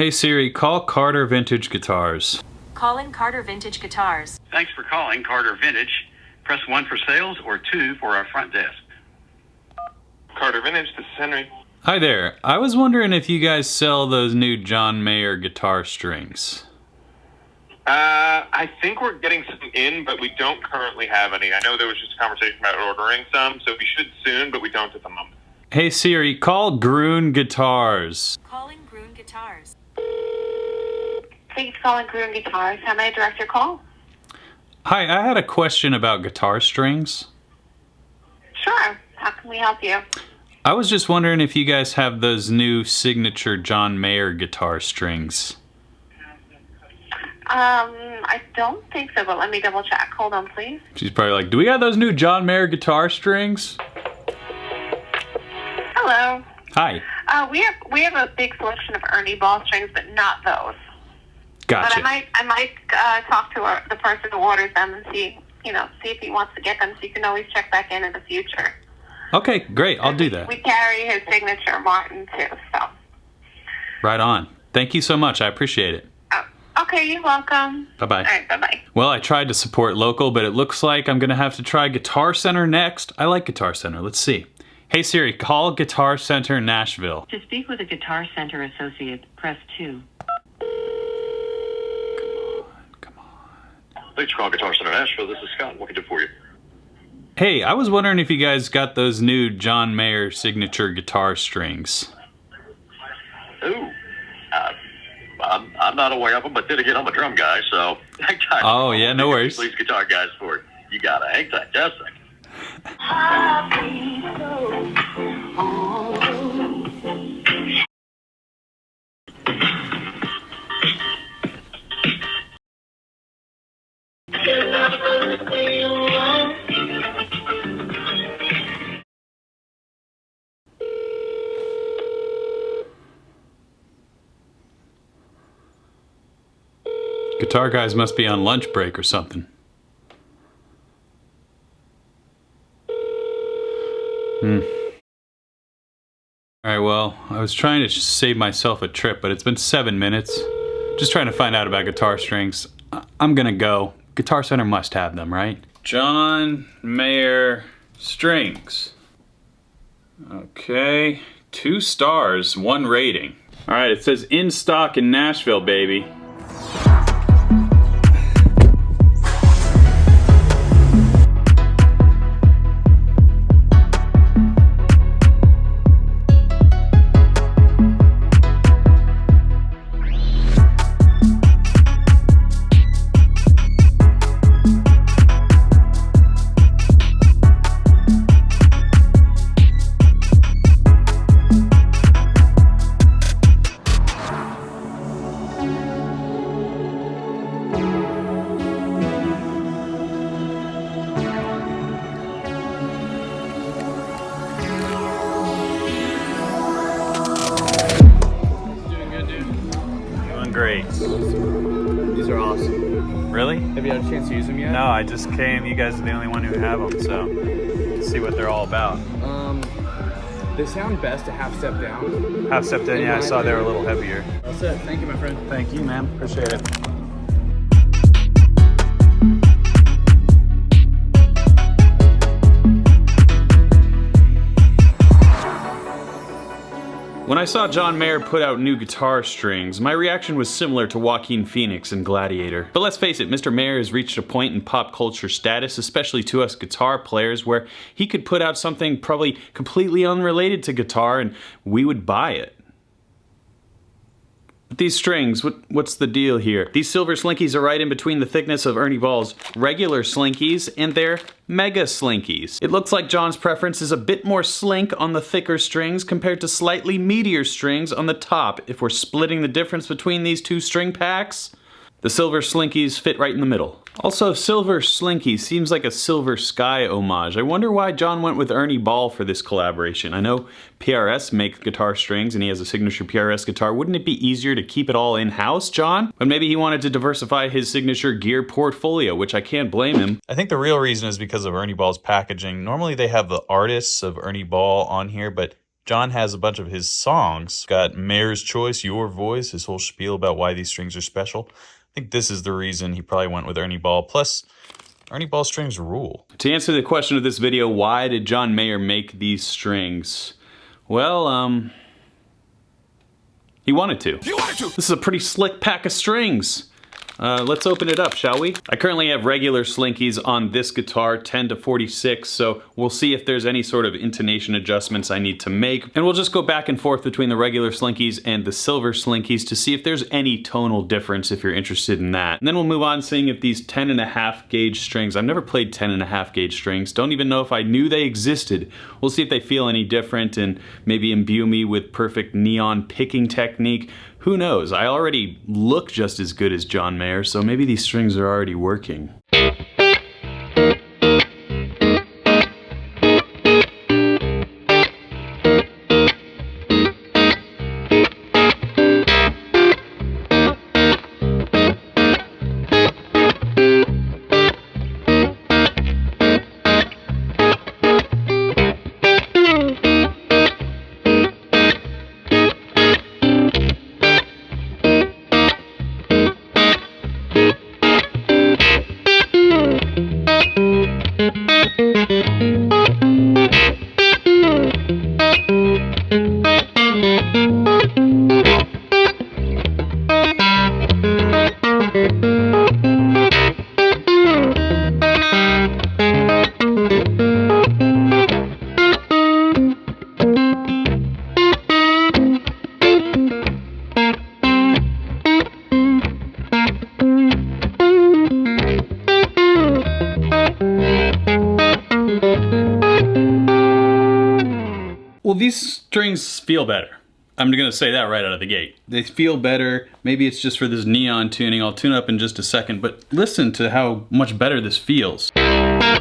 Hey Siri, call Carter Vintage Guitars. Calling Carter Vintage Guitars. Thanks for calling Carter Vintage. Press 1 for sales or 2 for our front desk. Carter Vintage, this is Henry. Hi there. I was wondering if you guys sell those new John Mayer guitar strings. I think we're getting some in, but we don't currently have any. I know there was just a conversation about ordering some, so we should soon, but we don't at the moment. Hey Siri, call Groon Guitars. Calling Groon Guitars. Thanks for calling Groon Guitars. How may I direct your call? Hi, I had a question about guitar strings. Sure. How can we help you? I was just wondering if you guys have those new signature John Mayer guitar strings. I don't think so, but let me double check. Hold on, please. She's probably like, do we have those new John Mayer guitar strings? Hello. Hi. We have a big selection of Ernie Ball strings, but not those. Gotcha. But I might talk to the person who orders them and see if he wants to get them. So you can always check back in the future. Okay, great. I'll do that. We carry his signature Martin too. So. Right on. Thank you so much. I appreciate it. Okay, you're welcome. Bye-bye. All right, bye-bye. Well, I tried to support local, but it looks like I'm going to have to try Guitar Center next. I like Guitar Center. Let's see. Hey Siri, call Guitar Center Nashville. To speak with a Guitar Center associate, press 2. Come on. Thanks for calling Guitar Center Nashville. This is Scott. What can I do for you? Hey, I was wondering if you guys got those new John Mayer signature guitar strings. Ooh. I'm not aware of them, but then again, I'm a drum guy, so... Oh, yeah, no worries. Please, guitar guys, for it. You got it. Hang tight, just a second. Guitar guys must be on lunch break or something. Alright, well, I was trying to save myself a trip, but it's been 7 minutes. Just trying to find out about guitar strings. I'm gonna go. Guitar Center must have them, right? John Mayer strings. Okay, 2 stars, 1 rating. Alright, it says in stock in Nashville, baby. Great. These are awesome. Really? Have you had a chance to use them yet? No, I just came. You guys are the only one who have them, so let's see what they're all about. They sound best a half step down. Half stepped in, yeah, I saw they were a little heavier. That's it. Thank you, my friend. Thank you, man. Appreciate it. When I saw John Mayer put out new guitar strings, my reaction was similar to Joaquin Phoenix in Gladiator. But let's face it, Mr. Mayer has reached a point in pop culture status, especially to us guitar players, where he could put out something probably completely unrelated to guitar and we would buy it. But these strings, what's the deal here? These Silver Slinkies are right in between the thickness of Ernie Ball's regular Slinkies and their Mega Slinkies. It looks like John's preference is a bit more slink on the thicker strings compared to slightly meatier strings on the top. If we're splitting the difference between these 2 string packs, the Silver Slinkies fit right in the middle. Also, Silver Slinky seems like a Silver Sky homage. I wonder why John went with Ernie Ball for this collaboration. I know PRS makes guitar strings and he has a signature PRS guitar. Wouldn't it be easier to keep it all in-house, John? But maybe he wanted to diversify his signature gear portfolio, which I can't blame him. I think the real reason is because of Ernie Ball's packaging. Normally they have the artists of Ernie Ball on here, but John has a bunch of his songs. Got Mayor's Choice, Your Voice, his whole spiel about why these strings are special. I think this is the reason he probably went with Ernie Ball. Plus, Ernie Ball strings rule. To answer the question of this video, why did John Mayer make these strings? Well, he wanted to. This is a pretty slick pack of strings. Let's open it up, shall we? I currently have regular slinkies on this guitar, 10 to 46, so we'll see if there's any sort of intonation adjustments I need to make. And we'll just go back and forth between the regular slinkies and the silver slinkies to see if there's any tonal difference if you're interested in that. And then we'll move on seeing if these 10.5 gauge strings, I've never played 10.5 gauge strings, don't even know if I knew they existed. We'll see if they feel any different and maybe imbue me with perfect neon picking technique. Who knows? I already look just as good as John Mayer, so maybe these strings are already working. Well, these strings feel better. I'm gonna say that right out of the gate. They feel better. Maybe it's just for this neon tuning. I'll tune up in just a second, but listen to how much better this feels. I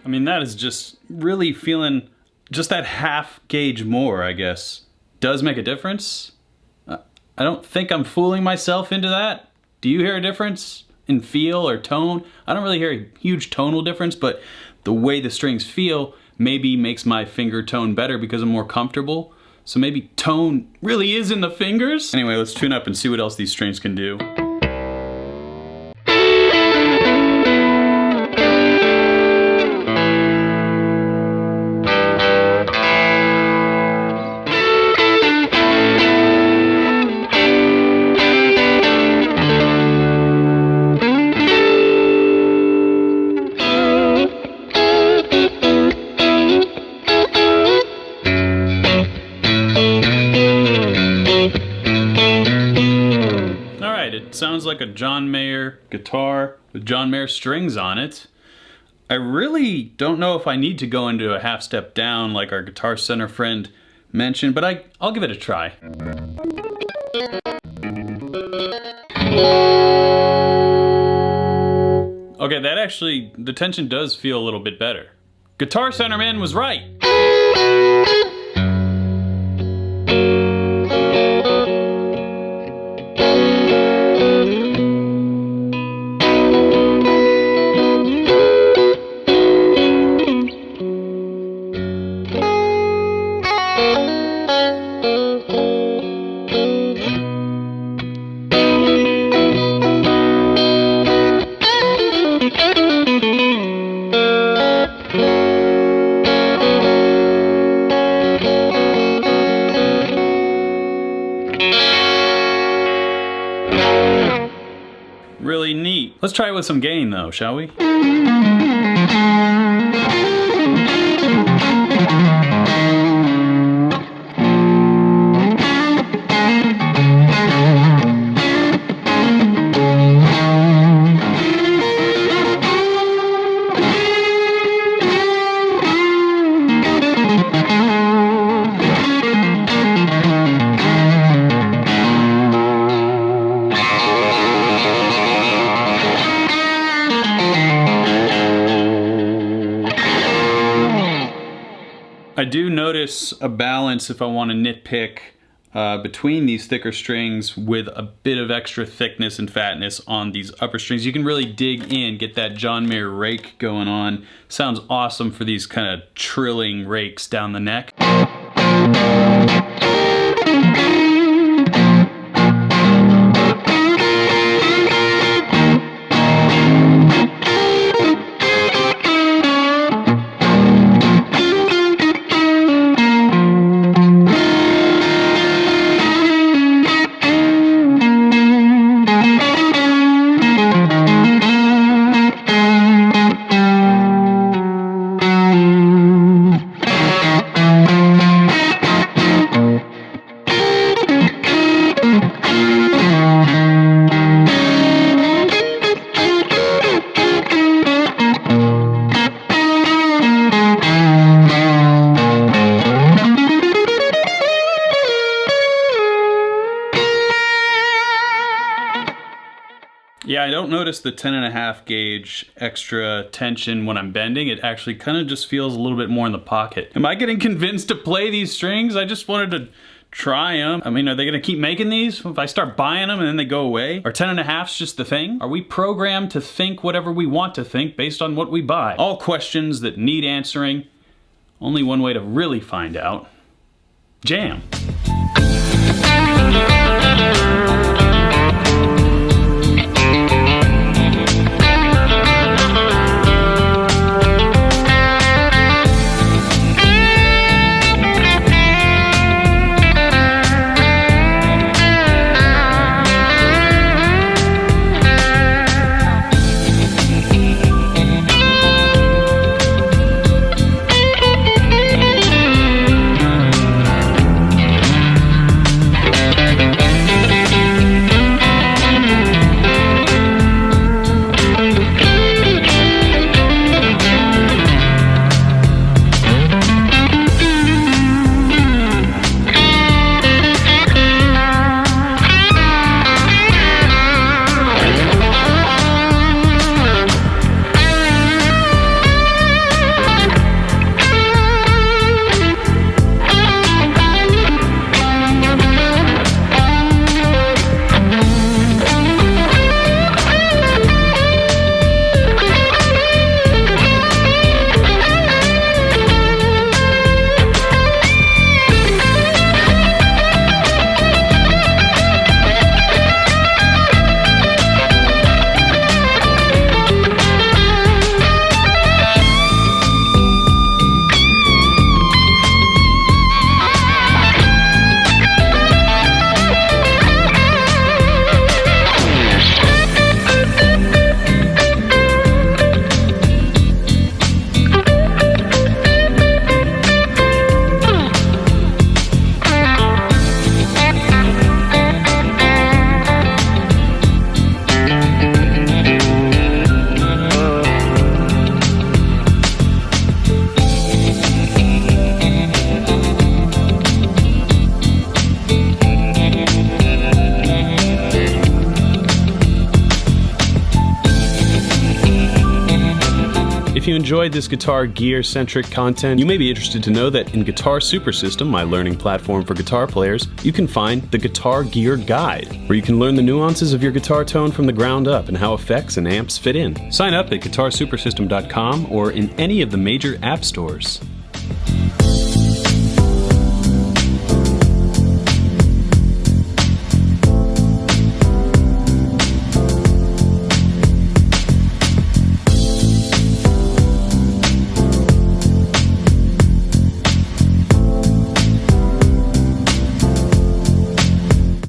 mean, that is just really feeling just that half gauge more, I guess. Does make a difference. I don't think I'm fooling myself into that. Do you hear a difference in feel or tone? I don't really hear a huge tonal difference, but the way the strings feel maybe makes my finger tone better because I'm more comfortable. So maybe tone really is in the fingers? Anyway, let's tune up and see what else these strings can do. Sounds like a John Mayer guitar with John Mayer strings on it. I really don't know if I need to go into a half step down like our Guitar Center friend mentioned, but I'll give it a try. Okay, that actually, the tension does feel a little bit better. Guitar Center man was right. Really neat. Let's try it with some gain though, shall we? I do notice a balance if I want to nitpick between these thicker strings with a bit of extra thickness and fatness on these upper strings. You can really dig in, get that John Mayer rake going on. Sounds awesome for these kind of trilling rakes down the neck. Yeah, I don't notice the 10.5 gauge extra tension when I'm bending. It actually kind of just feels a little bit more in the pocket. Am I getting convinced to play these strings? I just wanted to try them. I mean, are they gonna keep making these? If I start buying them and then they go away? Are 10.5s just the thing? Are we programmed to think whatever we want to think based on what we buy? All questions that need answering. Only one way to really find out. Jam. If you enjoyed this guitar gear-centric content, you may be interested to know that in Guitar Super System, my learning platform for guitar players, you can find the Guitar Gear Guide, where you can learn the nuances of your guitar tone from the ground up and how effects and amps fit in. Sign up at guitarsupersystem.com or in any of the major app stores.